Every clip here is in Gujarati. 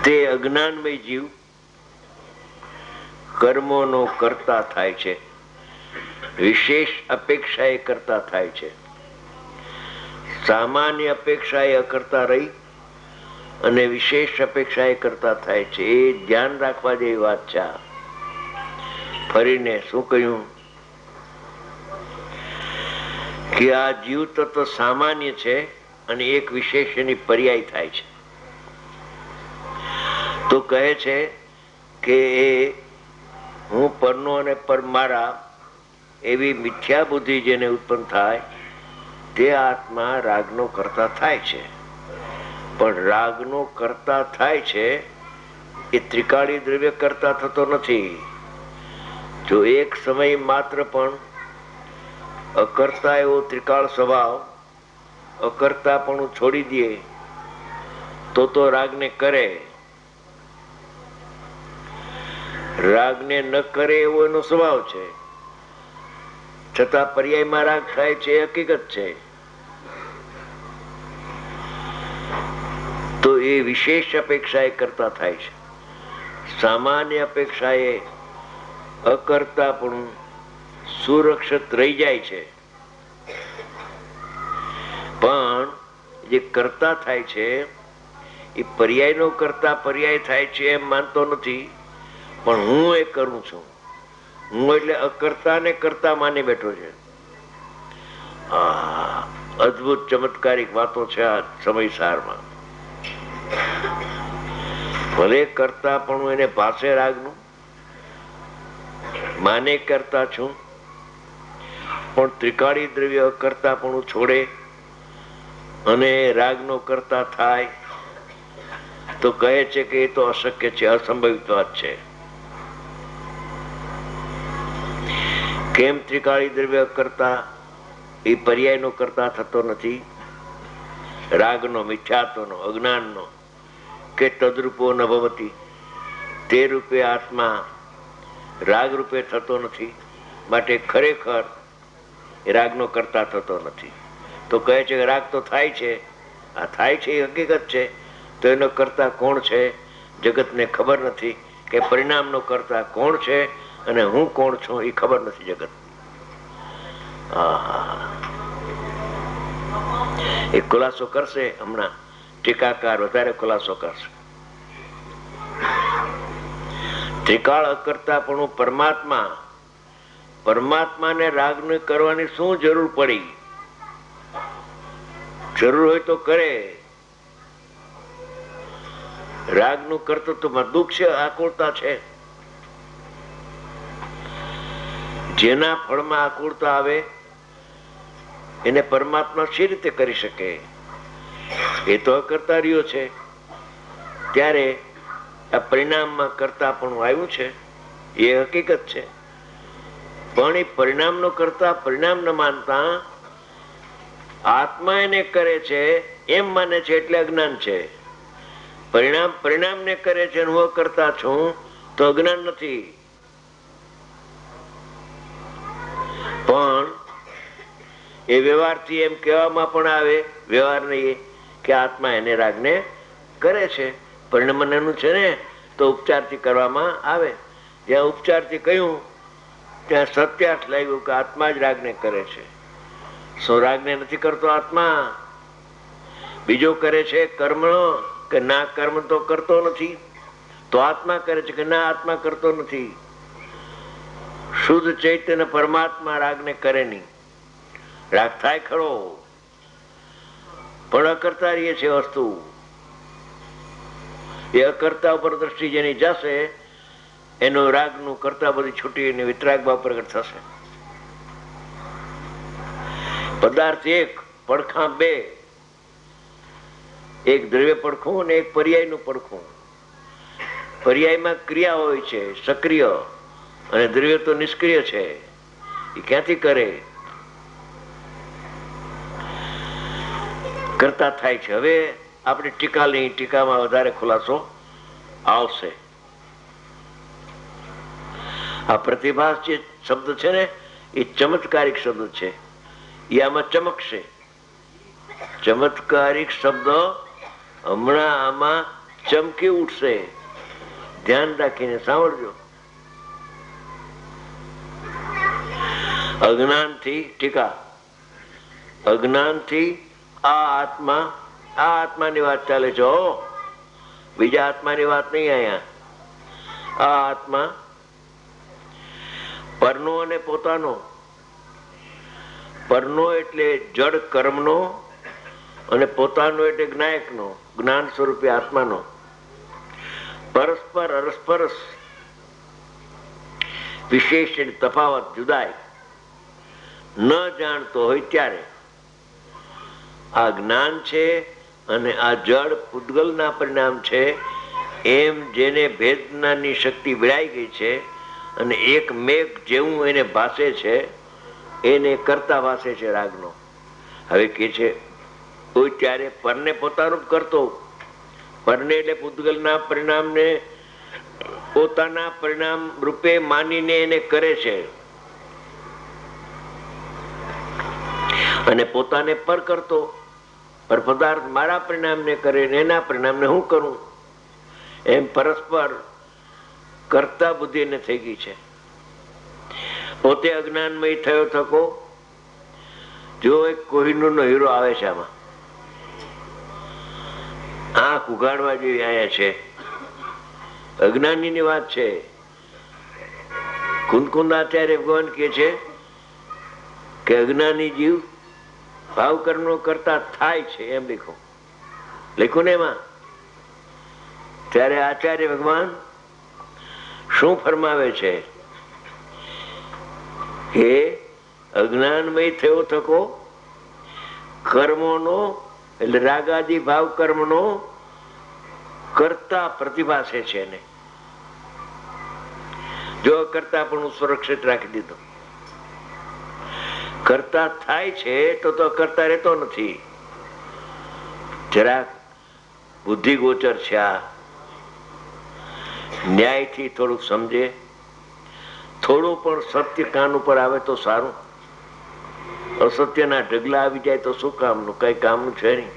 તે અજ્ઞાનમય જીવ કર્મોનો કરતા થાય છે, વિશેષ અપેક્ષા એ કરતા થાય છે. સામાન્ય અપેક્ષા એ અકર્તા રહી અને વિશેષ અપેક્ષા એ કરતા થાય છે. એ ધ્યાન રાખવા જેવી વાત છે. ફરીને શું કહ્યું કે આ જીવ તત્વ સામાન્ય છે અને એક વિશેષ એની પર્યાય થાય છે. તો કહે છે કે હું પરનો અને પર મારા એવી મિથ્યા બુદ્ધિ જેને ઉત્પન્ન થાય તે આત્મા રાગનો કરતા થાય છે. પણ રાગનો કરતા થાય છે એ ત્રિકાળી દ્રવ્ય કરતા થતો નથી. જો એક સમય માત્ર પણ અકર્તા એવો ત્રિકાળ સ્વભાવ અકર્તા પણ છોડી દે તો રાગને કરે. રાગને ન કરે એવો એનો સ્વભાવ છે, છતાં પર્યાયમાં રાગ થાય છે, એ હકીકત છે. તો એ વિશેષ અપેક્ષા એ કરતા થાય છે. સામાન્ય અપેક્ષા એ અકર્તા પણ સુરક્ષિત રહી જાય છે. પણ જે કરતા થાય છે એ પર્યાયનો કરતા પર્યાય થાય છે એમ માનતો નથી, પણ હું એ કરું છું. હું એટલે અકર્તા ને કરતા માની બેઠો છે. અદભુત ચમત્કારિક વાતો છે આ સમયસારમાં. ભલે કરતા પણ એને ભાષે રાગનું માને કરતા છું, પણ ત્રિકાળી દ્રવ્ય અકર્તા પણ છોડે અને રાગનો કરતા થાય તો કહે છે કે એ તો અશક્ય છે, અસંભવિત વાત છે. કેમ ત્રિકાળી દ્રવ્ય કરતા એ પર્યાયનો કરતા થતો નથી? રાગનો, મિથ્યાત્વનો, અજ્ઞાનનો કે તદ્રૂપો ન ભવતી, તે રૂપે આત્મા રાગ રૂપે થતો નથી, માટે ખરેખર રાગનો કરતા થતો નથી. તો કહે છે કે રાગ તો થાય છે, આ થાય છે એ હકીકત છે, તો એનો કરતા કોણ છે જગતને ખબર નથી, કે પરિણામનો કરતા કોણ છે અને હું કોણ છું એ ખબર નથી જગત. એ ખુલાસો કરશે હમણાં, ટીકાકાર વધારે ખુલાસો કરશે. ત્રિકાળ અકર્તા પણ પરમાત્મા, પરમાત્માને રાગને કરવાની શું જરૂર પડી? જરૂર હોય તો કરે. રાગનું કર્તૃત્વમાં દુઃખ છે, આકુળતા છે. જેના ફળમાં આકુળતા આવે એને પરમાત્મા શી રીતે કરી શકે? એ તો અકર્તા રહ્યો છે, ત્યારે આ પરિણામમાં કરતા પણ આવ્યું છે, એ હકીકત છે. પણ એ પરિણામનો કરતા પરિણામ ન માનતા આત્મા એને કરે છે એમ માને છે, એટલે અજ્ઞાન છે. પરિણામ પરિણામને કરે છે, હું કરતા છું તો અજ્ઞાન નથી. પણ એ વ્યવહારથી એમ કહેવામાં પણ આવે, વ્યવહાર નહીં, કે આત્મા એને રાગને કરે છે. પરિણામ એનું છે ને, તો ઉપચારથી કરવામાં આવે. જ્યાં ઉપચારથી કહ્યું ત્યાં સત્યાર્થ લાગ્યું કે આત્મા જ રાગને કરે છે. શું રાગને નથી કરતો આત્મા? બીજો કરે છે કર્મનો, કે ના કર્મ તો કરતો નથી, તો આત્મા કરે છે, કે ના આત્મા કરતો નથી. શુદ્ધ ચૈતન્ય પરમાત્મા રાગને કરે નહીં. રાગ થાય ખરો, પણ અકર્તા રહીએ છે વસ્તુ. એ અકર્તા ઉપર દ્રષ્ટિ જેની જશે એનું રાગનું કરતા બધી છૂટી અને વિતરાગ ભાવ પ્રગટ થશે. પદાર્થ એક, પડખા બે. એક દ્રવ્ય પડખું અને એક પર્યાયનું પડખું. પર્યાયમાં ક્રિયા હોય છે સક્રિય, અને દ્રવ્ય તો નિષ્ક્રિય છે. એ ક્યાંથી કરે? કરતા થાય છે. હવે આપણે ટીકામાં વધારે ખુલાસો આવશે. આ પ્રતિભાસ જે શબ્દ છે ને, એ ચમત્કારિક શબ્દ છે. એ આમાં ચમકશે. ચમત્કારિક શબ્દ હમણાં આમાં ચમકી ઉઠશે. ધ્યાન રાખીને સાંભળજો. અજ્ઞાનથી ટીકા, અજ્ઞાનથી આ આત્માની વાત ચાલે છે. બીજા આત્માની વાત નહીં. અહીંયા આ આત્મા પરનો અને પોતાનો. પરનો એટલે જડ કર્મનો અને પોતાનો એટલે જ્ઞાયકનો, જ્ઞાન સ્વરૂપી આત્માનો. પરસ્પર અરસ્પરસ વિશેષ તફાવત જુદાઈ ન જાણતો હોય ત્યારે આ જ્ઞાન છે અને આ જડ પૂતગલના પરિણામ છે એમ જેને ભેદનાની શક્તિ વિડાઈ ગઈ છે અને એક મેઘ જેવું એને ભાસે છે એને કરતા ભાસે છે રાગનો. હવે કે છે કોઈ ત્યારે પરને પોતાનું જ કરતો, પરને એટલે પૂતગલના પરિણામને પોતાના પરિણામ રૂપે માનીને એને કરે છે અને પોતાને પર કરતો. પર પદાર્થ મારા પરિણામને કરે ને એના પરિણામને હું કરું એમ પરસ્પર કરતા બુદ્ધિ એને થઈ ગઈ છે. પોતે અજ્ઞાનમય થયો થકો. જો એક કોહિનૂરનો હીરો આવે છે, આમાં આંખ ઉઘાડવા જેવી આયા છે. અજ્ઞાનીની વાત છે. કુંદકુંદાચાર્ય ભગવાન કહે છે કે અજ્ઞાની જીવ ભાવ કર્મનો કરતા થાય છે એમ લખ્યું ને એમાં. ત્યારે આચાર્ય ભગવાન શું ફરમાવે છે કે અજ્ઞાનમય થયો થકો કર્મોનો એટલે રાગાદી ભાવ કર્મનો કરતા પ્રતિભાસે છે એને. જો કરતા પણ સુરક્ષિત રાખી દીધો, કરતા થાય છે તો કરતા રહેતો નથી. જરાક બુદ્ધિ ગોચર છે. આ ન્યાયથી થોડુંક સમજે, થોડું પણ સત્ય કાન ઉપર આવે તો સારું. અસત્યના ઢગલા આવી જાય તો શું કામનું? કઈ કામનું છે નહીં.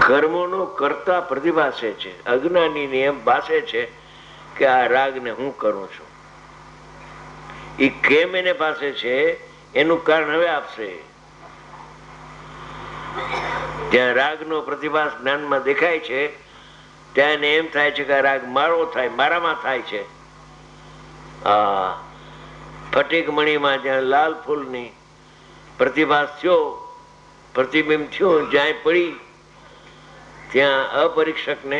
કર્મોનો કરતા પ્રતિભાસે છે. અજ્ઞાની એમ ભાસે છે કે આ રાગને હું કરું છું. એ કેમ એને પાસે છે એનું કારણ હવે આપશે. જ્યાં રાગનો પ્રતિભાસ જ્ઞાનમાં દેખાય છે ત્યાં એમ થાય છે કે રાગ મારો થાય, મારામાં થાય છે. આ ફટીક મણીમાં જ્યાં લાલ ફૂલની પ્રતિભાસ થયો, પ્રતિબિંબ થયું, જ્યાં પડી ત્યાં અપરીક્ષકને,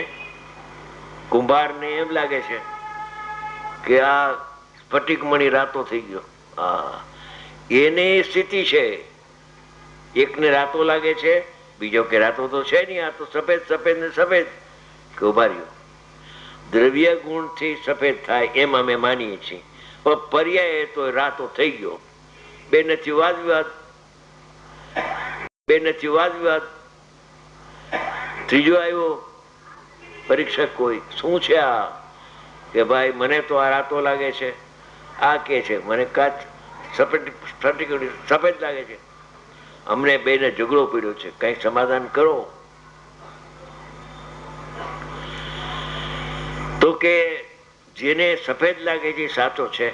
કુંભારને એમ લાગે છે કે આ સ્ફટિક મણી રાતો થઈ ગયો. એને સ્થિતિ છે. એકને રાતો લાગે છે, બીજો કે રાતો તો છે નહીં, આ તો સફેદ સફેદ ને સફેદ. કે ઉભા રહ્યો, દ્રવ્ય ગુણ થી સફેદ થાય એમ અમે માનીએ છીએ, પણ પર્યાય તો રાતો થઈ ગયો. બે નથી વાદ વિવાદ. ત્રીજો આવ્યો પરીક્ષક કોઈ, શું છે આ? કે ભાઈ મને તો આ રાતો લાગે છે, આ કે છે મને કાચ સફેદ લાગે છે. અમને બેને ઝઘડો પડ્યો છે, કઈક સમાધાન કરો. તો કે જેને સફેદ લાગે છે સાચો છે,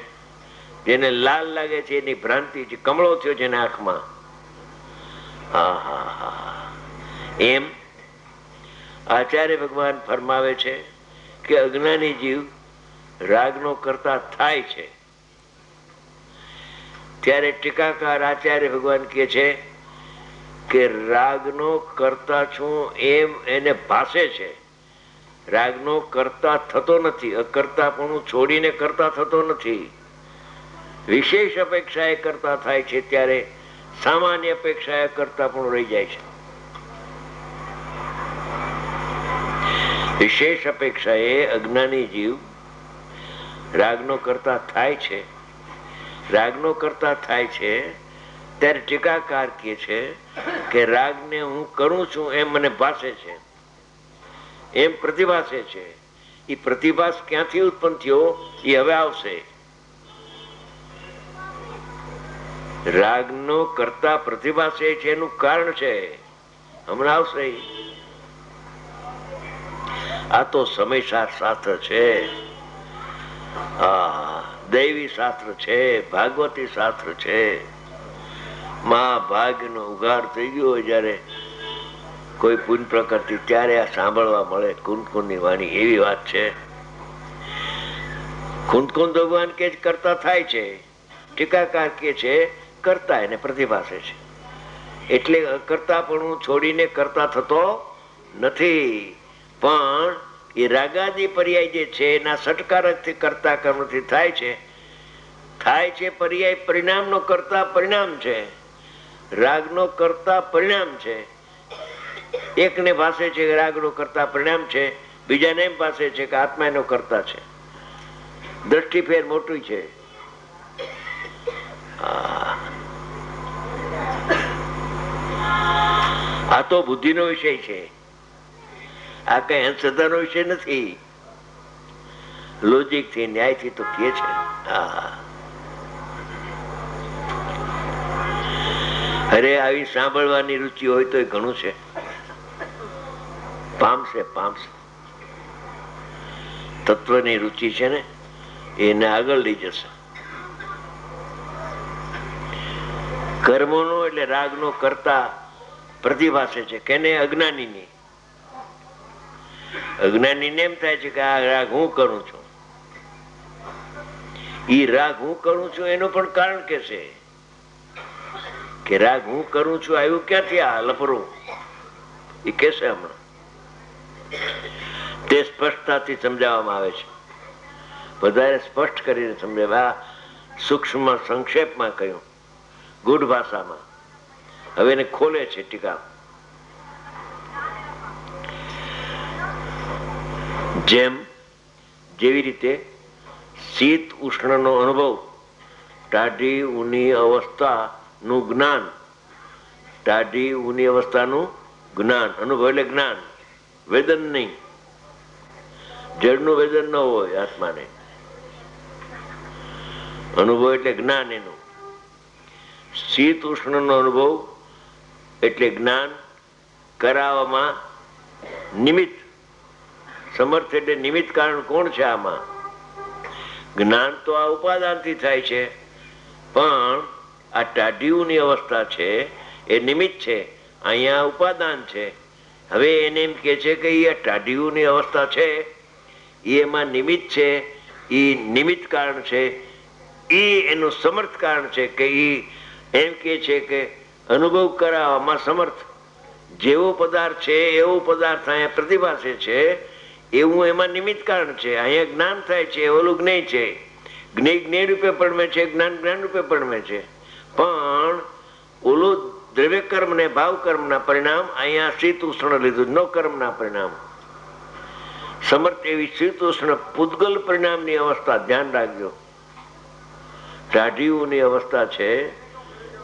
જેને લાલ લાગે છે એની ભ્રાંતિ છે. કમળો થયો જેને આંખમાં. એમ આચાર્ય ભગવાન ફરમાવે છે કે અજ્ઞાની જીવ રાગનો કરતા થાય છે. ત્યારે ટીકાકાર આચાર્ય ભગવાન કહે છે કે રાગનો કરતા છું એમ એને ભાસે છે. રાગનો કરતા થતો નથી. અકર્તાપણું છોડીને કરતા થતો નથી. વિશેષ અપેક્ષા એ કરતા થાય છે ત્યારે સામાન્ય અપેક્ષા એ કરતા પણ રહી જાય છે. વિશેષ અપેક્ષા એ અજ્ઞાની જીવ રાગનો કરતા થાય છે. રાગનો કરતા થાય છે ત્યારે ટીકાકાર કહે છે કે રાગને હું કરું છું એમ મને ભાસે છે, એમ પ્રતિભાસે છે. એ પ્રતિભાસ ક્યાંથી ઉત્પન્ન થયો એ હવે આવશે. રાગનો કરતા પ્રતિભાસે છે એનું કારણ છે. હમણાં આવશે. આ તો સમય શાસ્ત્ર છે, દૈવી શાસ્ત્ર છે, ભાગવતી શાસ્ત્ર છે. ભાગ્યનો ઉઘાડ થઈ ગયો હોય જયારે કોઈ પુણ્ય પ્રકૃતિ, ત્યારે આ સાંભળવા મળે કુંદકુંદની વાણી. એવી વાત છે. કુંદકુંદ ભગવાન કે કરતા થાય છે, ટીકાકાર કે છે કરતા એને પ્રતિભાસે છે. એટલે અકર્તાપણું છોડીને કરતા થતો નથી, પણ એ રાગાદી પર્યાય જે છે એના સટકારકથી કરતા કર્મથી થાય છે. પર્યાય પરિણામનો કરતા પરિણામ છે, રાગનો કરતા પરિણામ છે. એકને પાસે છે કે રાગનો કરતા પરિણામ છે, બીજાને એમ પાસે છે કે આત્મા એનો કરતા છે. દ્રષ્ટિ ફેર મોટું છે. આ તો બુદ્ધિનો વિષય છે, આ કઈ અંધશ્રદ્ધાનો વિષય નથી. લોજિક થી, ન્યાય થી તો કે છે. અરે આવી સાંભળવાની રુચિ હોય તો ઘણું છે. પામશે. તત્વની રુચિ છે ને, એને આગળ લઈ જશે. કર્મોનો એટલે રાગનો કરતા પ્રતિભાસે છે. કેને? અજ્ઞાનીની. અજ્ઞાનીને એમ થાય છે કે આ રાગ હું કરું છું. ઈ રાગ હું કરું છું એનું પણ કારણ કે છે કે રાગ હું કરું છું આવ્યું ક્યાંથી આ લફરું, એ કેશે હમણાં. તે સ્પષ્ટતાથી સમજાવવામાં આવે છે, વધારે સ્પષ્ટ કરીને સમજાવે. સૂક્ષ્મ સંક્ષેપમાં કહ્યું, ગૂઢ ભાષામાં. હવે એને ખોલે છે ટીકા. જેવી રીતે શીત ઉષ્ણનો અનુભવ, ટાઢી ઊની અવસ્થાનું જ્ઞાન, ટાઢી ઊની અવસ્થાનું જ્ઞાન, અનુભવ એટલે જ્ઞાન, વેદન નહીં. જળનું વેદન ન હોય આત્માને. અનુભવ એટલે જ્ઞાન એનું. શીત ઉષ્ણનો અનુભવ એટલે જ્ઞાન કરાવવામાં નિમિત્ત. સમર્થ એટલે નિમિત્ત કારણ કોણ છે આમાં? જ્ઞાન તો આ ઉપાદાનથી થાય છે, પણ આ ટાઢીઓની અવસ્થા છે એ નિમિત્ત છે, અહીંયા ઉપાદાન છે. હવે એને એમ કે છે કે એ ટાઢીઓની અવસ્થા છે, એમાં નિમિત્ત છે, એ નિમિત્ત કારણ છે, એ એનું સમર્થ કારણ છે. કે એ એમ કે છે કે અનુભવ કરાવવામાં સમર્થ. જેવો પદાર્થ છે એવો પદાર્થ અહીંયા પ્રતિભાસે છે, એવું એમાં નિમિત્ત કારણ છે. અહીંયા જ્ઞાન થાય છે, ઓલું જ્ઞેય છે. જ્ઞેય જ્ઞેય રૂપે પડમે છે, જ્ઞાન જ્ઞાન રૂપે પડમે છે. પણ ઓલું દ્રવ્ય કર્મ ને ભાવ કર્મ ના પરિણામ અહીંયા શીત ઉષ્ણ લીધું, નો કર્મ ના પરિણામ. સમર્થ એવી શીત ઉષ્ણ પૂતગલ પરિણામની અવસ્થા ધ્યાન રાખજો. ટાઢીઓની અવસ્થા છે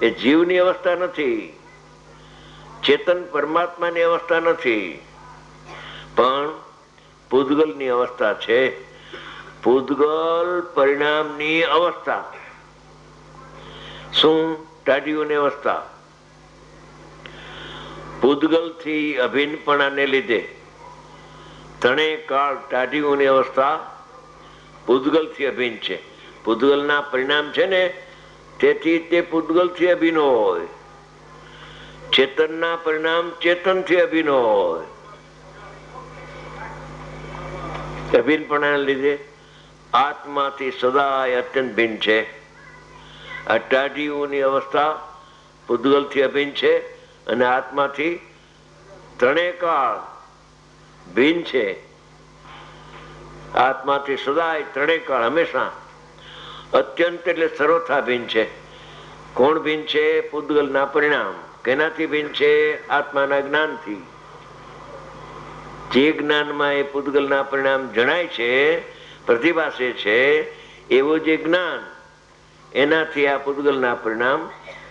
એ જીવની અવસ્થા નથી, ચેતન પરમાત્માની અવસ્થા નથી, પણ પૂતગલની અવસ્થા છે. પૂતગલ પરિણામની અવસ્થા. શું? ટાઢીઓની અવસ્થા. પૂતગલ થી અભિન્નપણાને લીધે ત્રણે કાળ ટાઢીઓની અવસ્થા પૂતગલ થી અભિન્ન છે. પૂતગલ ના પરિણામ છે ને, તેથી તે પૂતગલ થી અભિન્ન હોય. ચેતન ના પરિણામ ચેતન થી અભિન્ન હોય. અભિન્નપણાને લીધે આત્માથી સદાય અત્યંત ભિન્ન છે. આ ટાઢીઓની અવસ્થા પૂતગલ થી અભિન્ન છે અને આત્માથી ત્રણેય કાળ ભિન્ન છે. આત્માથી સદાય ત્રણેય કાળ હંમેશા અત્યંત એટલે સર્વથા ભિન્ન છે. કોણ ભિન્ન છે? પૂતગલ ના પરિણામ. કેનાથી ભિન્ન છે? આત્માના જ્ઞાનથી. જે જ્ઞાનમાં એ પૂતગલ ના પરિણામ જણાય છે, પ્રતિભાસે છે, એવું જે જ્ઞાન, એનાથી આ પૂતગલ ના પરિણામ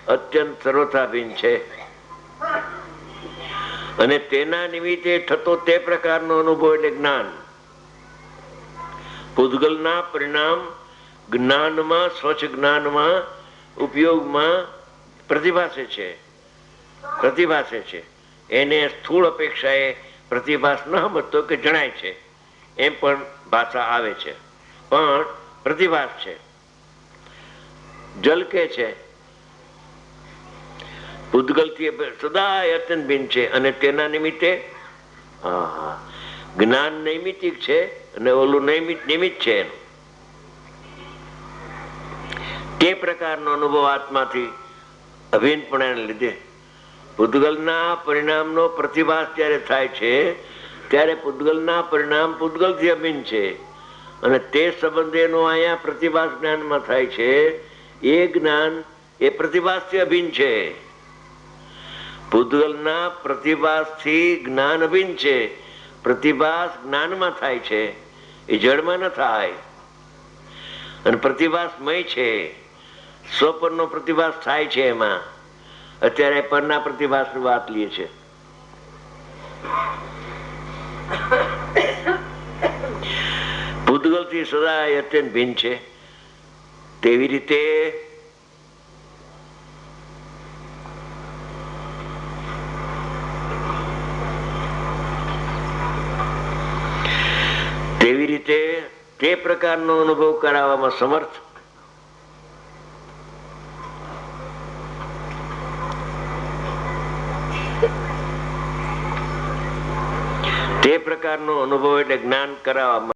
અત્યંત સર્વથા ભિન્ન છે. અને તેના નિમિત્તે થતો તે પ્રકારનો અનુભવ એટલે જ્ઞાન. પૂતગલ ના પરિણામ જ્ઞાનમાં, સ્વચ્છ જ્ઞાનમાં, ઉપયોગમાં પ્રતિભાસે છે. એને સ્થૂળ અપેક્ષાએ પ્રતિભાસ ન સમજતો કે જણાય છે એમ પણ ભાષા આવે છે, પણ પ્રતિભાસ છે. જલ કે છે પૂતગલથી સદાય અત્યંત ભિન્ન છે અને તેના નિમિત્તે જ્ઞાન નૈમિતિક છે અને ઓલું નિમિત્ત છે. તે પ્રકારનો અનુભવ આત્માથી અભિન્નપણાને લીધે પૂતગલના પરિણામનો પ્રતિભાસ જ્યારે થાય છે ત્યારે પૂતગલના પરિણામ પૂતગલથી અભિન્ન છે અને તે સંબંધેનો અહીંયા પ્રતિભાસ જ્ઞાનમાં થાય છે. એ જ્ઞાન એ પ્રતિભાસથી અભિન્ન છે. પૂતગલના પ્રતિભાસથી જ્ઞાન અભિન્ન છે. પ્રતિભાસ જ્ઞાનમાં થાય છે, એ જળમાં ન થાય. અને પ્રતિભાસમય છે, સ્વપરનો પ્રતિભાસ થાય છે. એમાં અત્યારે પરના પ્રતિભાસની વાત લઈએ છે. પૂતગલથી સદાય અત્યંત ભિન્ન છે. તેવી રીતે તે પ્રકારનો અનુભવ કરાવવામાં સમર્થ તે પ્રકારનો અનુભવ એટલે જ્ઞાન કરાવવામાં